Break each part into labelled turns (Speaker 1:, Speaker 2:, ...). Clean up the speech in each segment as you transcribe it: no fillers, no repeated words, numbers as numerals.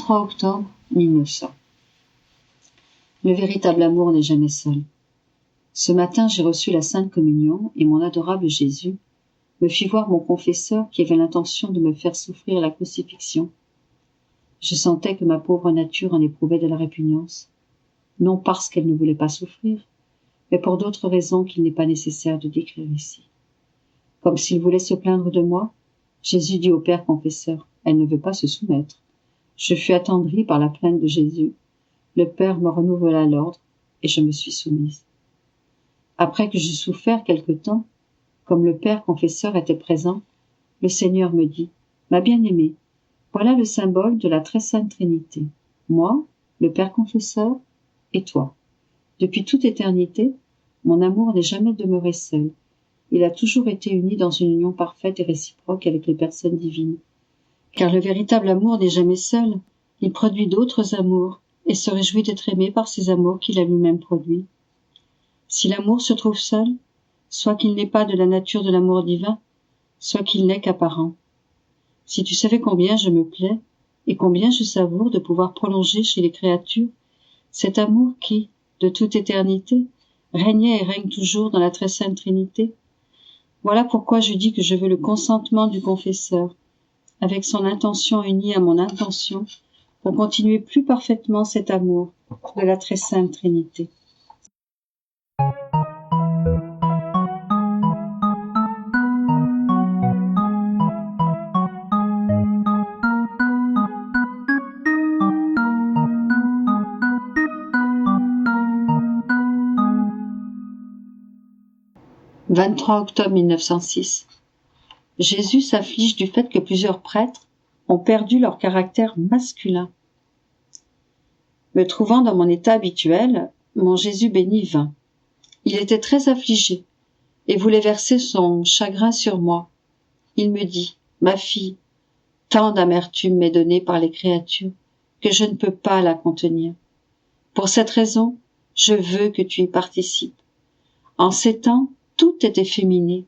Speaker 1: 23 octobre 1900. Le véritable amour n'est jamais seul. Ce matin, j'ai reçu la Sainte Communion et mon adorable Jésus me fit voir mon confesseur qui avait l'intention de me faire souffrir la crucifixion. Je sentais que ma pauvre nature en éprouvait de la répugnance, non parce qu'elle ne voulait pas souffrir, mais pour d'autres raisons qu'il n'est pas nécessaire de décrire ici. Comme s'il voulait se plaindre de moi, Jésus dit au Père confesseur, « Elle ne veut pas se soumettre. » Je fus attendrie par la plainte de Jésus. Le Père me renouvela l'ordre et je me suis soumise. Après que j'eus souffert quelque temps, comme le Père confesseur était présent, le Seigneur me dit, « Ma bien-aimée, voilà le symbole de la très sainte Trinité. Moi, le Père confesseur, et toi. Depuis toute éternité, mon amour n'est jamais demeuré seul. Il a toujours été uni dans une union parfaite et réciproque avec les personnes divines. Car le véritable amour n'est jamais seul. Il produit d'autres amours et se réjouit d'être aimé par ces amours qu'il a lui-même produits. Si l'amour se trouve seul, soit qu'il n'est pas de la nature de l'amour divin, soit qu'il n'est qu'apparent. Si tu savais combien je me plais et combien je savoure de pouvoir prolonger chez les créatures cet amour qui, de toute éternité, régnait et règne toujours dans la très sainte Trinité. Voilà pourquoi je dis que je veux le consentement du confesseur, avec son intention unie à mon intention, pour continuer plus parfaitement cet amour de la très sainte Trinité. « 23 octobre 1906. Jésus s'afflige du fait que plusieurs prêtres ont perdu leur caractère masculin. Me trouvant dans mon état habituel, mon Jésus béni vint. Il était très affligé et voulait verser son chagrin sur moi. Il me dit, « Ma fille, tant d'amertume m'est donnée par les créatures que je ne peux pas la contenir. Pour cette raison, je veux que tu y participes. En ces temps, tout est efféminé.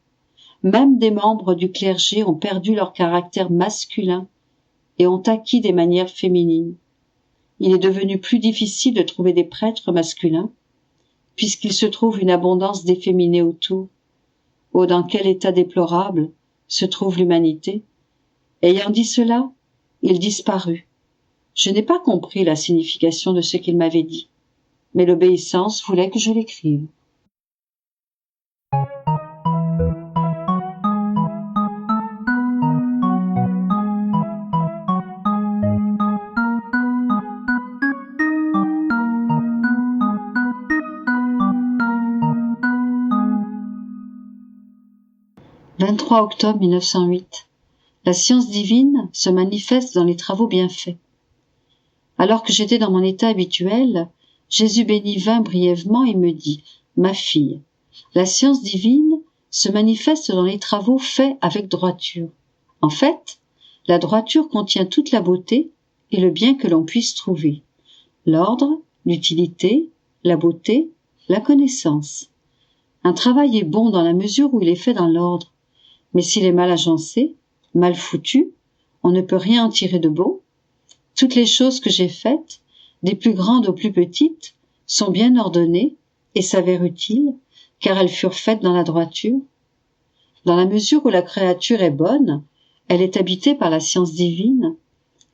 Speaker 1: Même des membres du clergé ont perdu leur caractère masculin et ont acquis des manières féminines. Il est devenu plus difficile de trouver des prêtres masculins, puisqu'il se trouve une abondance d'efféminés autour. Oh, dans quel état déplorable se trouve l'humanité! Ayant dit cela, il disparut. Je n'ai pas compris la signification de ce qu'il m'avait dit, mais l'obéissance voulait que je l'écrive. « 23 octobre 1908. La science divine se manifeste dans les travaux bien faits. Alors que j'étais dans mon état habituel, Jésus béni vint brièvement et me dit, « Ma fille, la science divine se manifeste dans les travaux faits avec droiture. En fait, la droiture contient toute la beauté et le bien que l'on puisse trouver. L'ordre, l'utilité, la beauté, la connaissance. Un travail est bon dans la mesure où il est fait dans l'ordre. Mais s'il est mal agencé, mal foutu, on ne peut rien en tirer de beau. Toutes les choses que j'ai faites, des plus grandes aux plus petites, sont bien ordonnées et s'avèrent utiles, car elles furent faites dans la droiture. Dans la mesure où la créature est bonne, elle est habitée par la science divine.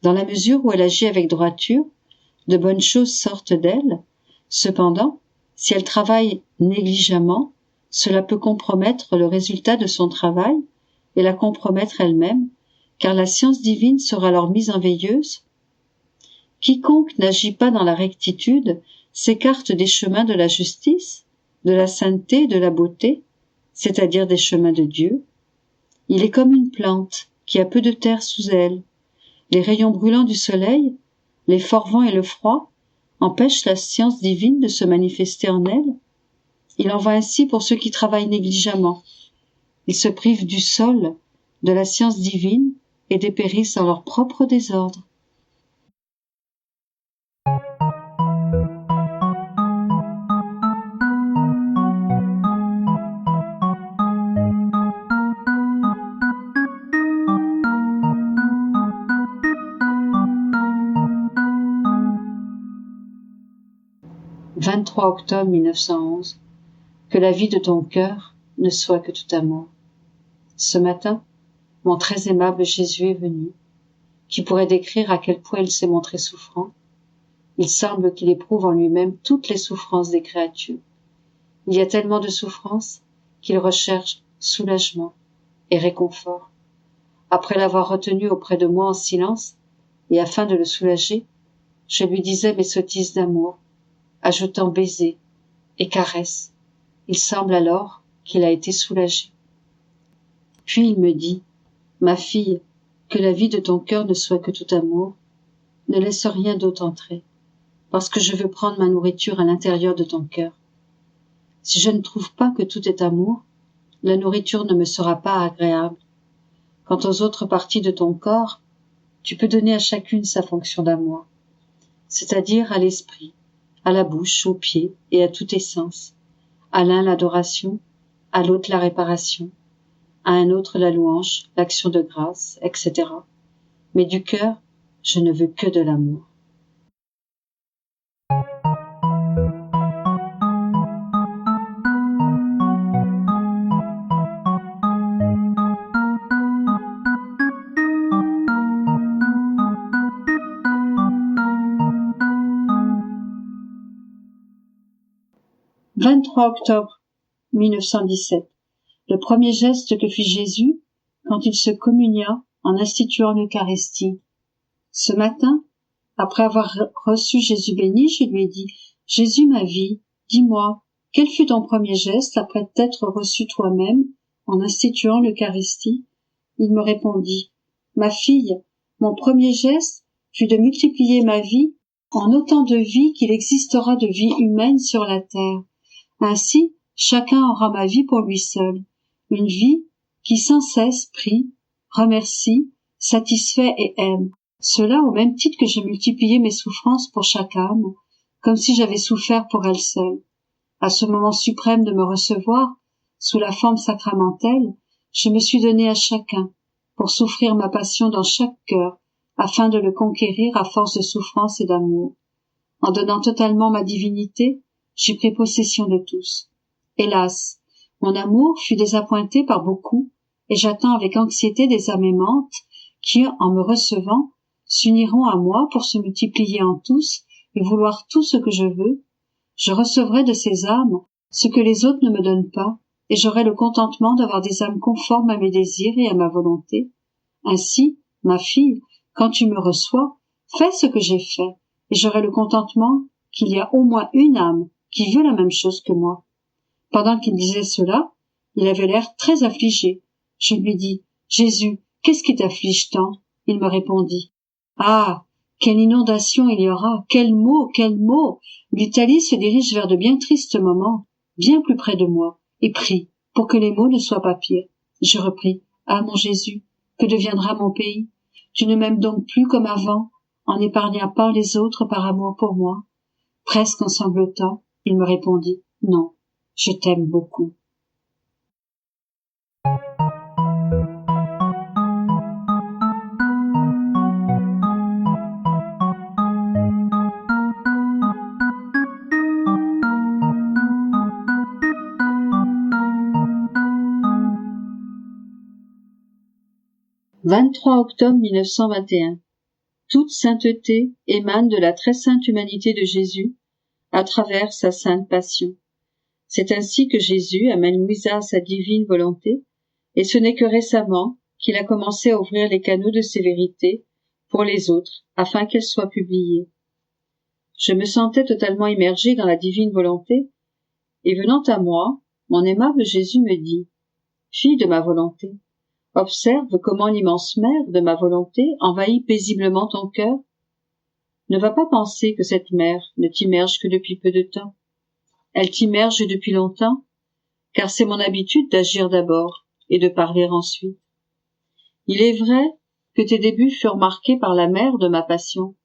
Speaker 1: Dans la mesure où elle agit avec droiture, de bonnes choses sortent d'elle. Cependant, si elle travaille négligemment, cela peut compromettre le résultat de son travail et la compromettre elle-même, car la science divine sera alors mise en veilleuse. Quiconque n'agit pas dans la rectitude s'écarte des chemins de la justice, de la sainteté et de la beauté, c'est-à-dire des chemins de Dieu. Il est comme une plante qui a peu de terre sous elle. Les rayons brûlants du soleil, les forts vents et le froid empêchent la science divine de se manifester en elle. Il en va ainsi pour ceux qui travaillent négligemment. Ils se privent du sol, de la science divine et dépérissent dans leur propre désordre. 23 octobre 1911. Que la vie de ton cœur ne soit que tout amour. Ce matin, mon très aimable Jésus est venu. Qui pourrait décrire à quel point il s'est montré souffrant? Il semble qu'il éprouve en lui-même toutes les souffrances des créatures. Il y a tellement de souffrances qu'il recherche soulagement et réconfort. Après l'avoir retenu auprès de moi en silence, et afin de le soulager, je lui disais mes sottises d'amour, ajoutant baisers et caresses. Il semble alors qu'il a été soulagé. Puis il me dit, ma fille, que la vie de ton cœur ne soit que tout amour, ne laisse rien d'autre entrer, parce que je veux prendre ma nourriture à l'intérieur de ton cœur. Si je ne trouve pas que tout est amour, la nourriture ne me sera pas agréable. Quant aux autres parties de ton corps, tu peux donner à chacune sa fonction d'amour, c'est-à-dire à l'esprit, à la bouche, aux pieds et à tous tes sens. À l'un l'adoration, à l'autre la réparation, à un autre la louange, l'action de grâce, etc. Mais du cœur, je ne veux que de l'amour. « 23 octobre 1917. Le premier geste que fit Jésus quand il se communia en instituant l'Eucharistie. Ce matin, après avoir reçu Jésus béni, je lui ai dit « Jésus, ma vie, dis-moi, quel fut ton premier geste après t'être reçu toi-même en instituant l'Eucharistie ?» Il me répondit « Ma fille, mon premier geste fut de multiplier ma vie en autant de vies qu'il existera de vies humaines sur la terre. Ainsi, chacun aura ma vie pour lui seul, une vie qui sans cesse prie, remercie, satisfait et aime. Cela au même titre que j'ai multiplié mes souffrances pour chaque âme, comme si j'avais souffert pour elle seule. À ce moment suprême de me recevoir, sous la forme sacramentelle, je me suis donné à chacun, pour souffrir ma passion dans chaque cœur, afin de le conquérir à force de souffrance et d'amour. En donnant totalement ma divinité, j'ai pris possession de tous. Hélas, mon amour fut désappointé par beaucoup, et j'attends avec anxiété des âmes aimantes qui, en me recevant, s'uniront à moi pour se multiplier en tous et vouloir tout ce que je veux. Je recevrai de ces âmes ce que les autres ne me donnent pas, et j'aurai le contentement d'avoir des âmes conformes à mes désirs et à ma volonté. Ainsi, ma fille, quand tu me reçois, fais ce que j'ai fait, et j'aurai le contentement qu'il y a au moins une âme qui veut la même chose que moi. Pendant qu'il disait cela, il avait l'air très affligé. Je lui dis, Jésus, qu'est-ce qui t'afflige tant? Il me répondit, ah, quelle inondation il y aura, quels mots, quels mots! L'Italie se dirige vers de bien tristes moments, bien plus près de moi, et prie pour que les mots ne soient pas pires. Je repris, ah mon Jésus, que deviendra mon pays? Tu ne m'aimes donc plus comme avant, en n'épargnant pas les autres par amour pour moi? Presque en sanglotant, il me répondit, non, je t'aime beaucoup. « 23 octobre 1921. Toute sainteté émane de la très sainte humanité de Jésus à travers sa sainte passion. C'est ainsi que Jésus amène Louisa à sa divine volonté, et ce n'est que récemment qu'il a commencé à ouvrir les canaux de ses vérités pour les autres, afin qu'elles soient publiées. Je me sentais totalement immergé dans la divine volonté, et venant à moi, mon aimable Jésus me dit, « Fille de ma volonté, observe comment l'immense mer de ma volonté envahit paisiblement ton cœur. Ne va pas penser que cette mer ne t'immerge que depuis peu de temps. Elle t'immerge depuis longtemps, car c'est mon habitude d'agir d'abord et de parler ensuite. Il est vrai que tes débuts furent marqués par la mer de ma passion.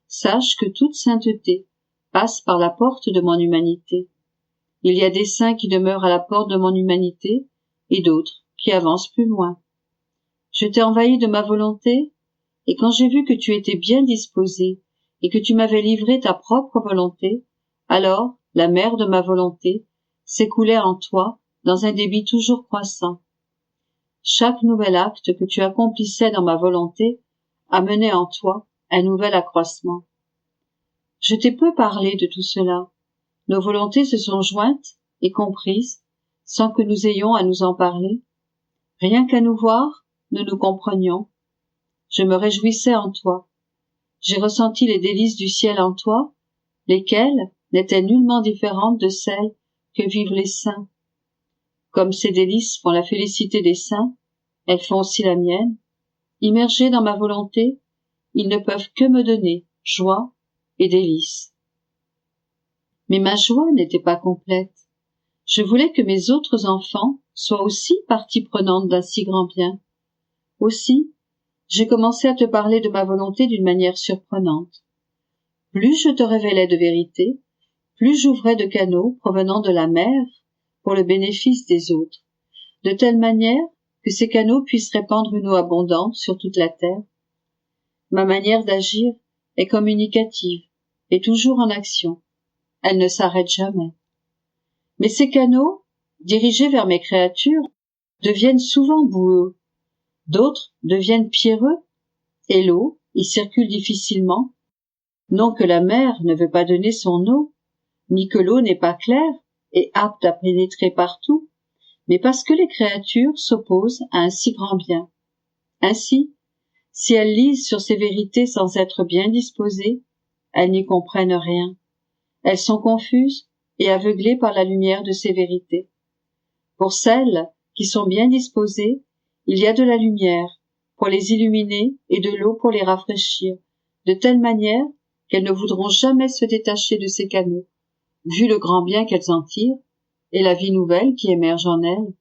Speaker 1: Sache que toute sainteté passe par la porte de mon humanité. Il y a des saints qui demeurent à la porte de mon humanité et d'autres qui avancent plus loin. Je t'ai envahi de ma volonté, et quand j'ai vu que tu étais bien disposé et que tu m'avais livré ta propre volonté, alors la mer de ma volonté, s'écoulait en toi dans un débit toujours croissant. Chaque nouvel acte que tu accomplissais dans ma volonté amenait en toi un nouvel accroissement. Je t'ai peu parlé de tout cela. Nos volontés se sont jointes et comprises sans que nous ayons à nous en parler. Rien qu'à nous voir, nous nous comprenions. Je me réjouissais en toi. J'ai ressenti les délices du ciel en toi, lesquelles n'étaient nullement différentes de celles que vivent les saints. Comme ces délices font la félicité des saints, elles font aussi la mienne. Immergés dans ma volonté, ils ne peuvent que me donner joie et délices. Mais ma joie n'était pas complète. Je voulais que mes autres enfants soient aussi partie prenante d'un si grand bien. Aussi, j'ai commencé à te parler de ma volonté d'une manière surprenante. Plus je te révélais de vérité, plus j'ouvrais de canaux provenant de la mer pour le bénéfice des autres, de telle manière que ces canaux puissent répandre une eau abondante sur toute la terre. Ma manière d'agir est communicative et toujours en action. Elle ne s'arrête jamais. Mais ces canaux, dirigés vers mes créatures, deviennent souvent boueux. D'autres deviennent pierreux, et l'eau y circule difficilement. Non que la mer ne veut pas donner son eau, ni que l'eau n'est pas claire et apte à pénétrer partout, mais parce que les créatures s'opposent à un si grand bien. Ainsi, si elles lisent sur ces vérités sans être bien disposées, elles n'y comprennent rien. Elles sont confuses et aveuglées par la lumière de ces vérités. Pour celles qui sont bien disposées, il y a de la lumière pour les illuminer et de l'eau pour les rafraîchir, de telle manière qu'elles ne voudront jamais se détacher de ces canaux, vu le grand bien qu'elles en tirent et la vie nouvelle qui émerge en elles.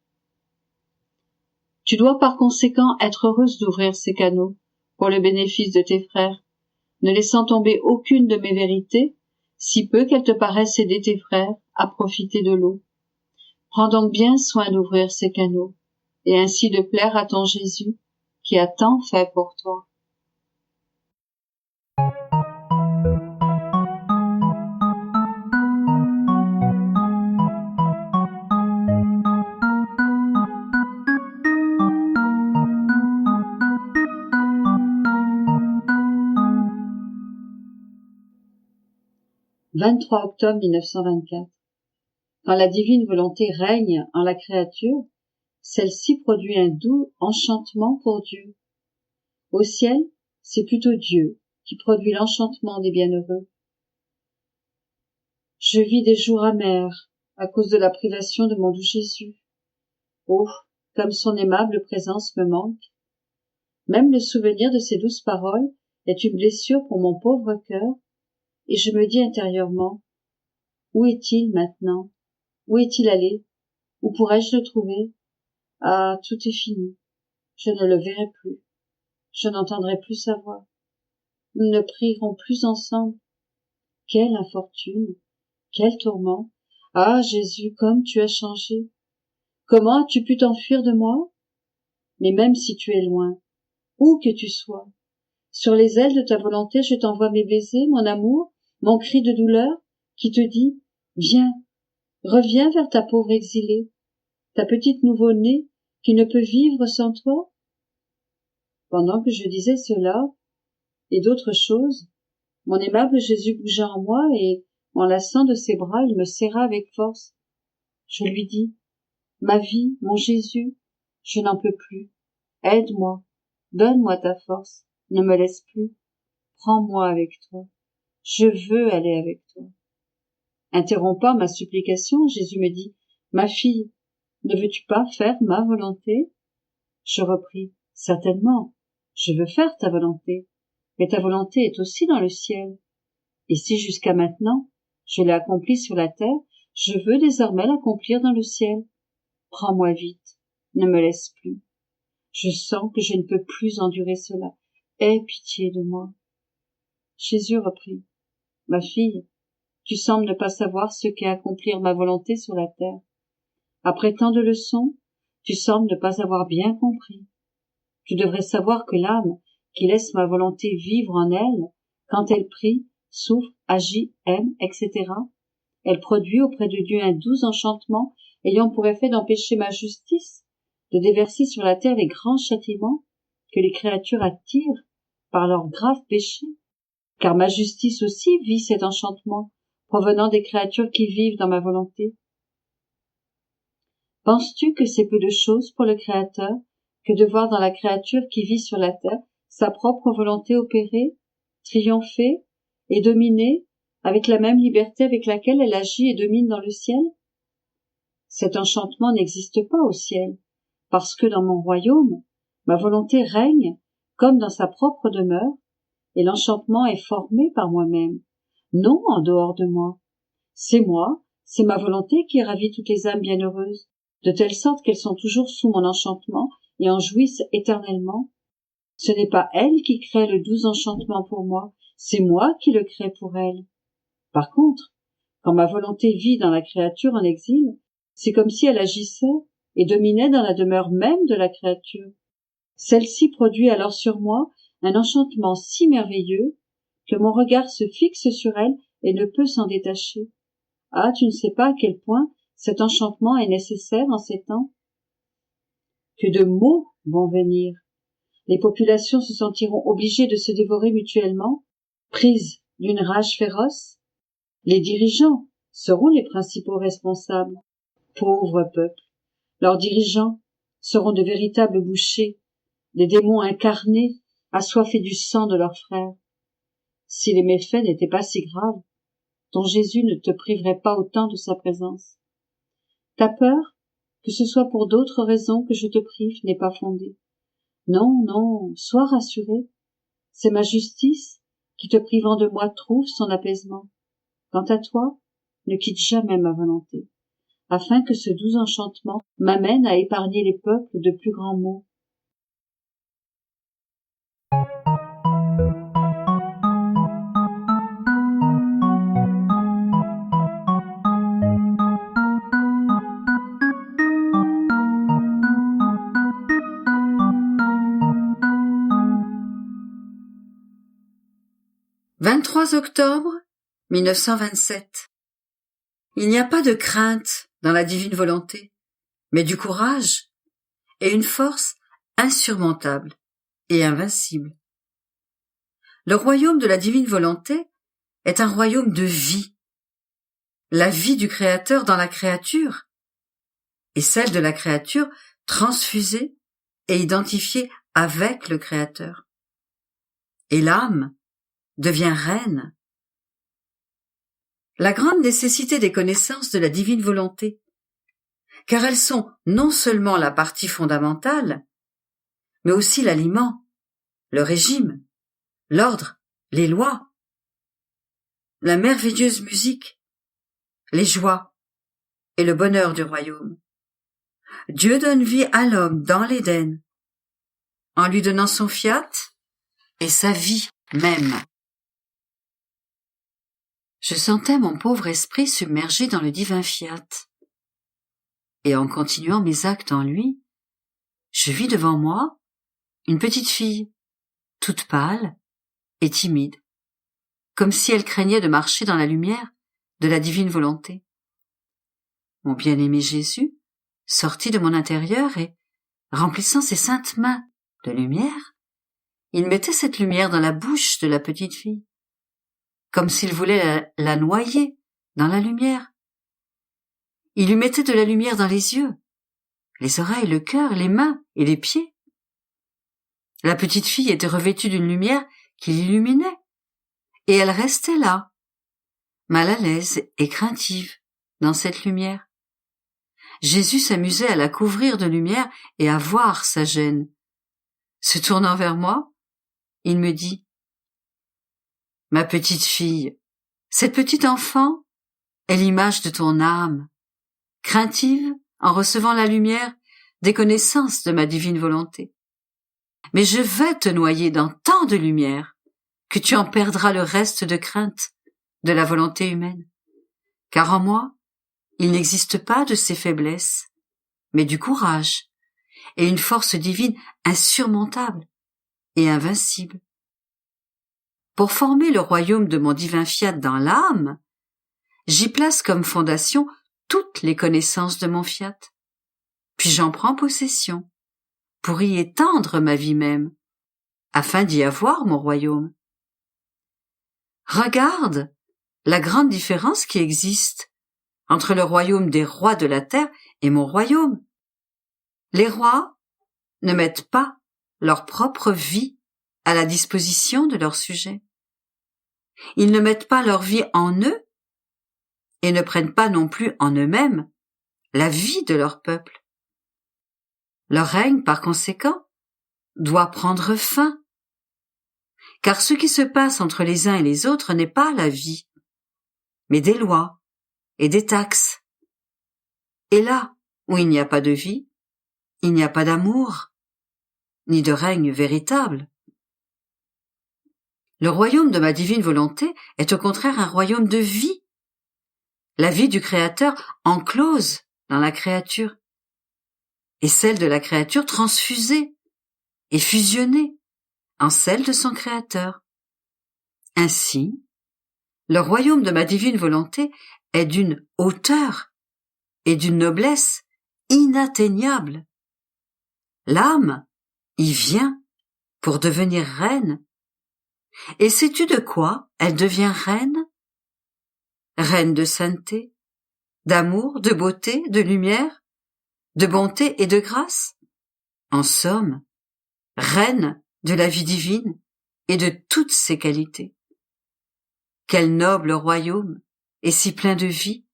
Speaker 1: Tu dois par conséquent être heureuse d'ouvrir ces canaux pour le bénéfice de tes frères, ne laissant tomber aucune de mes vérités, si peu qu'elles te paraissent aider tes frères à profiter de l'eau. Prends donc bien soin d'ouvrir ces canaux, et ainsi de plaire à ton Jésus, qui a tant fait pour toi. « 23 octobre 1924. Quand la divine volonté règne en la créature, celle-ci produit un doux enchantement pour Dieu. Au ciel, c'est plutôt Dieu qui produit l'enchantement des bienheureux. Je vis des jours amers à cause de la privation de mon doux Jésus. Oh, comme son aimable présence me manque. Même le souvenir de ses douces paroles est une blessure pour mon pauvre cœur, et je me dis intérieurement, où est-il maintenant? Où est-il allé? Où pourrais-je le trouver? Ah, tout est fini. Je ne le verrai plus. Je n'entendrai plus sa voix. Nous ne prierons plus ensemble. Quelle infortune! Quel tourment! Ah, Jésus, comme tu as changé! Comment as-tu pu t'enfuir de moi? Mais même si tu es loin, où que tu sois, sur les ailes de ta volonté, je t'envoie mes baisers, mon amour, mon cri de douleur, qui te dit, viens, reviens vers ta pauvre exilée, ta petite nouveau-née qui ne peut vivre sans toi. Pendant que je disais cela, et d'autres choses, mon aimable Jésus bougea en moi et, m'enlaçant de ses bras, il me serra avec force. Je lui dis, ma vie, mon Jésus, je n'en peux plus. Aide-moi, donne-moi ta force, ne me laisse plus. Prends-moi avec toi. Je veux aller avec toi. Interrompant ma supplication, Jésus me dit, ma fille, ne veux-tu pas faire ma volonté? Je repris, certainement, je veux faire ta volonté, mais ta volonté est aussi dans le ciel. Et si jusqu'à maintenant, je l'ai accomplie sur la terre, je veux désormais l'accomplir dans le ciel. Prends-moi vite, ne me laisse plus. Je sens que je ne peux plus endurer cela. Aie pitié de moi. Jésus reprit, ma fille, tu sembles ne pas savoir ce qu'est accomplir ma volonté sur la terre. Après tant de leçons, tu sembles ne pas avoir bien compris. Tu devrais savoir que l'âme, qui laisse ma volonté vivre en elle, quand elle prie, souffre, agit, aime, etc., Elle produit auprès de Dieu un doux enchantement ayant pour effet d'empêcher ma justice de déverser sur la terre les grands châtiments que les créatures attirent par leurs graves péchés. Car ma justice aussi vit cet enchantement provenant des créatures qui vivent dans ma volonté. Penses-tu que c'est peu de chose pour le Créateur que de voir dans la créature qui vit sur la terre sa propre volonté opérer, triompher et dominer avec la même liberté avec laquelle elle agit et domine dans le ciel? Cet enchantement n'existe pas au ciel, parce que dans mon royaume, ma volonté règne comme dans sa propre demeure, et l'enchantement est formé par moi-même, non en dehors de moi. C'est moi, c'est ma volonté qui ravit toutes les âmes bienheureuses, de telle sorte qu'elles sont toujours sous mon enchantement et en jouissent éternellement. Ce n'est pas elle qui crée le doux enchantement pour moi, c'est moi qui le crée pour elle. Par contre, quand ma volonté vit dans la créature en exil, c'est comme si elle agissait et dominait dans la demeure même de la créature. Celle-ci produit alors sur moi un enchantement si merveilleux que mon regard se fixe sur elle et ne peut s'en détacher. Ah, tu ne sais pas à quel point cet enchantement est nécessaire en ces temps. Que de maux vont venir. Les populations se sentiront obligées de se dévorer mutuellement, prises d'une rage féroce. Les dirigeants seront les principaux responsables. Pauvres peuples, leurs dirigeants seront de véritables bouchers, des démons incarnés, assoiffés du sang de leurs frères. Si les méfaits n'étaient pas si graves, ton Jésus ne te priverait pas autant de sa présence. Ta peur, que ce soit pour d'autres raisons que je te prive, n'est pas fondée. Non, non, sois rassuré. C'est ma justice qui, te privant de moi, trouve son apaisement. Quant à toi, ne quitte jamais ma volonté, afin que ce doux enchantement m'amène à épargner les peuples de plus grands maux. « 23 octobre 1927. Il n'y a pas de crainte dans la divine volonté, mais du courage et une force insurmontable et invincible. Le royaume de la divine volonté est un royaume de vie. La vie du Créateur dans la créature et celle de la créature transfusée et identifiée avec le Créateur. Et l'âme devient reine. La grande nécessité des connaissances de la divine volonté, car elles sont non seulement la partie fondamentale, mais aussi l'aliment, le régime, l'ordre, les lois, la merveilleuse musique, les joies et le bonheur du royaume. Dieu donne vie à l'homme dans l'Éden, en lui donnant son fiat et sa vie même. Je sentais mon pauvre esprit submergé dans le divin fiat. Et en continuant mes actes en lui, je vis devant moi une petite fille, toute pâle et timide, comme si elle craignait de marcher dans la lumière de la divine volonté. Mon bien-aimé Jésus sortit de mon intérieur et, remplissant ses saintes mains de lumière, il mettait cette lumière dans la bouche de la petite fille, comme s'il voulait la noyer dans la lumière. Il lui mettait de la lumière dans les yeux, les oreilles, le cœur, les mains et les pieds. La petite fille était revêtue d'une lumière qui l'illuminait, et elle restait là, mal à l'aise et craintive dans cette lumière. Jésus s'amusait à la couvrir de lumière et à voir sa gêne. Se tournant vers moi, il me dit: « Ma petite fille, cette petite enfant est l'image de ton âme, craintive en recevant la lumière des connaissances de ma divine volonté. Mais je vais te noyer dans tant de lumière que tu en perdras le reste de crainte de la volonté humaine. Car en moi, il n'existe pas de ces faiblesses, mais du courage et une force divine insurmontable et invincible. Pour former le royaume de mon divin fiat dans l'âme,
Speaker 2: J'y place comme fondation toutes les connaissances de mon fiat. Puis j'en prends possession, pour y étendre ma vie même, afin d'y avoir mon royaume. Regarde la grande différence qui existe entre le royaume des rois de la terre et mon royaume. Les rois ne mettent pas leur propre vie à la disposition de leurs sujets. Ils ne mettent pas leur vie en eux et ne prennent pas non plus en eux-mêmes la vie de leur peuple. Leur règne, par conséquent, doit prendre fin, car ce qui se passe entre les uns et les autres n'est pas la vie, mais des lois et des taxes. Et là où il n'y a pas de vie, il n'y a pas d'amour, ni de règne véritable. Le royaume de ma divine volonté est au contraire un royaume de vie, la vie du Créateur enclose dans la créature, et celle de la créature transfusée et fusionnée en celle de son Créateur. Ainsi, le royaume de ma divine volonté est d'une hauteur et d'une noblesse inatteignables. L'âme y vient pour devenir reine. Et sais-tu de quoi elle devient reine? Reine de sainteté, d'amour, de beauté, de lumière, de bonté et de grâce. En somme, reine de la vie divine et de toutes ses qualités. Quel noble royaume et si plein de vie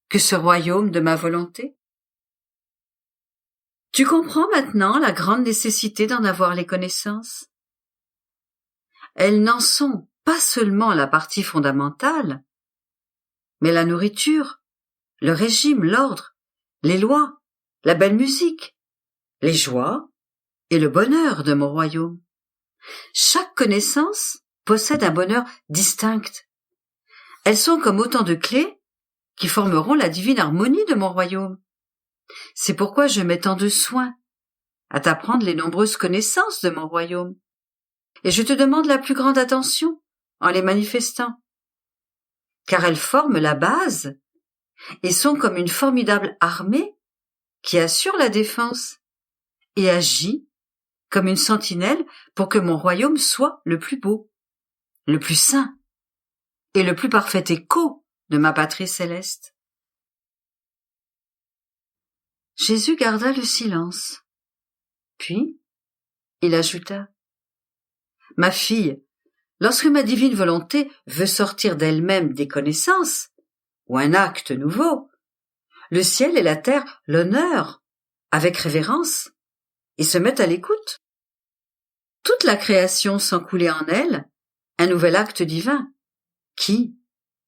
Speaker 2: que ce royaume de ma volonté. Tu comprends maintenant la grande nécessité d'en avoir les connaissances. Elles n'en sont pas seulement la partie fondamentale, mais la nourriture, le régime, l'ordre, les lois, la belle musique, les joies et le bonheur de mon royaume. Chaque connaissance possède un bonheur distinct. Elles sont comme autant de clés qui formeront la divine harmonie de mon royaume. C'est pourquoi je mets tant de soin à t'apprendre les nombreuses connaissances de mon royaume. Et je te demande la plus grande attention en les manifestant, car elles forment la base et sont comme une formidable armée qui assure la défense et agit comme une sentinelle pour que mon royaume soit le plus beau, le plus saint et le plus parfait écho de ma patrie céleste. Jésus garda le silence. Puis, il ajouta: Ma fille, lorsque ma divine volonté veut sortir d'elle-même des connaissances, ou un acte nouveau, le ciel et la terre l'honorent avec révérence et se mettent à l'écoute. Toute la création sent couler en elle un nouvel acte divin qui,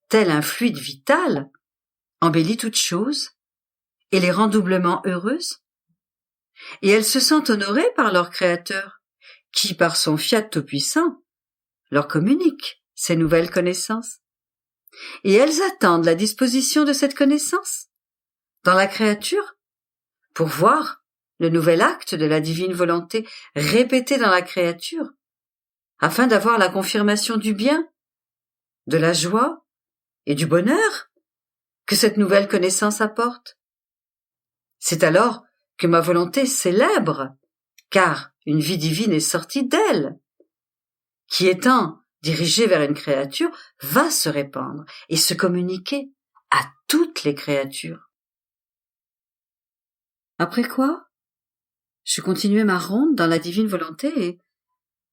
Speaker 2: tel un fluide vital, embellit toutes choses et les rend doublement heureuses. Et elles se sentent honorées par leur Créateur, qui, par son fiat tout-puissant, leur communique ces nouvelles connaissances. Et elles attendent la disposition de cette connaissance dans la créature pour voir le nouvel acte de la divine volonté répété dans la créature, afin d'avoir la confirmation du bien, de la joie et du bonheur que cette nouvelle connaissance apporte. C'est alors que ma volonté célèbre, car une vie divine est sortie d'elle, qui étant dirigée vers une créature, va se répandre et se communiquer à toutes les créatures. Après quoi, je continuai ma ronde dans la divine volonté et,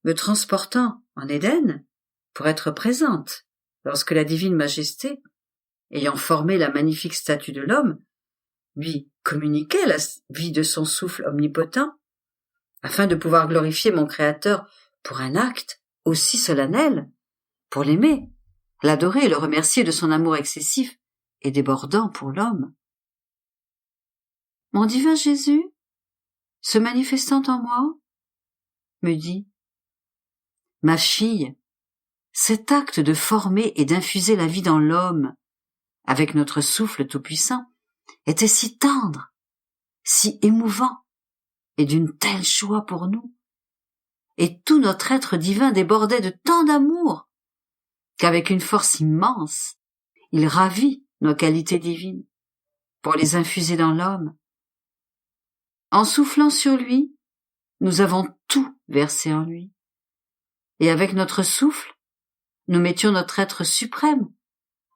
Speaker 2: me transportant en Éden pour être présente lorsque la divine majesté, ayant formé la magnifique statue de l'homme, lui communiquait la vie de son souffle omnipotent, afin de pouvoir glorifier mon Créateur pour un acte aussi solennel, pour l'aimer, l'adorer et le remercier de son amour excessif et débordant pour l'homme. Mon divin Jésus, se manifestant en moi, me dit: Ma fille, cet acte de former et d'infuser la vie dans l'homme, avec notre souffle tout-puissant, était si tendre, si émouvant, et d'une telle joie pour nous, et tout notre être divin débordait de tant d'amour, qu'avec une force immense, il ravit nos qualités divines, pour les infuser dans l'homme. En soufflant sur lui, nous avons tout versé en lui. Et avec notre souffle, nous mettions notre être suprême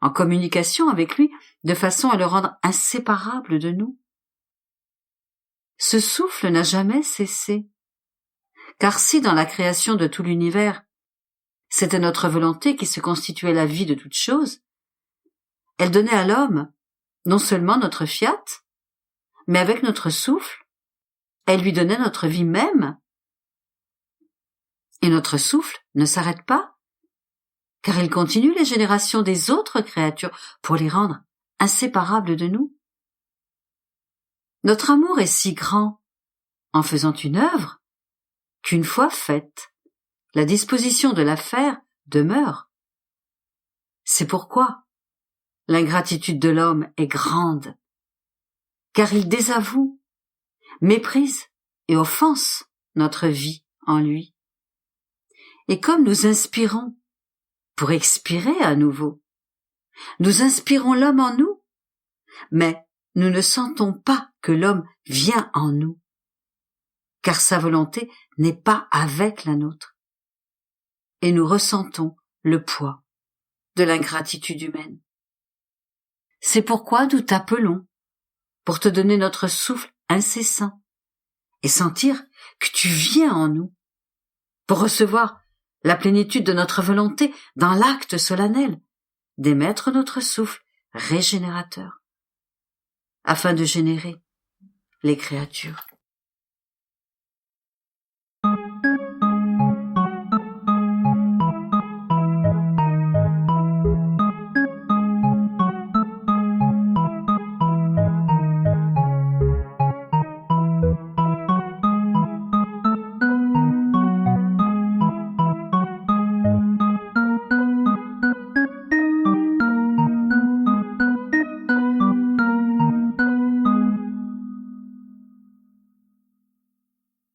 Speaker 2: en communication avec lui de façon à le rendre inséparable de nous. Ce souffle n'a jamais cessé, car si dans la création de tout l'univers, c'était notre volonté qui se constituait la vie de toute chose, elle donnait à l'homme non seulement notre fiat, mais avec notre souffle, elle lui donnait notre vie même. Et notre souffle ne s'arrête pas, car il continue les générations des autres créatures pour les rendre inséparables de nous. Notre amour est si grand, en faisant une œuvre, qu'une fois faite, la disposition de la faire demeure. C'est pourquoi l'ingratitude de l'homme est grande, car il désavoue, méprise et offense notre vie en lui. Et comme nous inspirons pour expirer à nouveau, nous inspirons l'homme en nous, mais nous ne sentons pas que l'homme vient en nous, car sa volonté n'est pas avec la nôtre. Et nous ressentons le poids de l'ingratitude humaine. C'est pourquoi nous t'appelons, pour te donner notre souffle incessant, et sentir que tu viens en nous, pour recevoir la plénitude de notre volonté dans l'acte solennel d'émettre notre souffle régénérateur, afin de générer les créatures.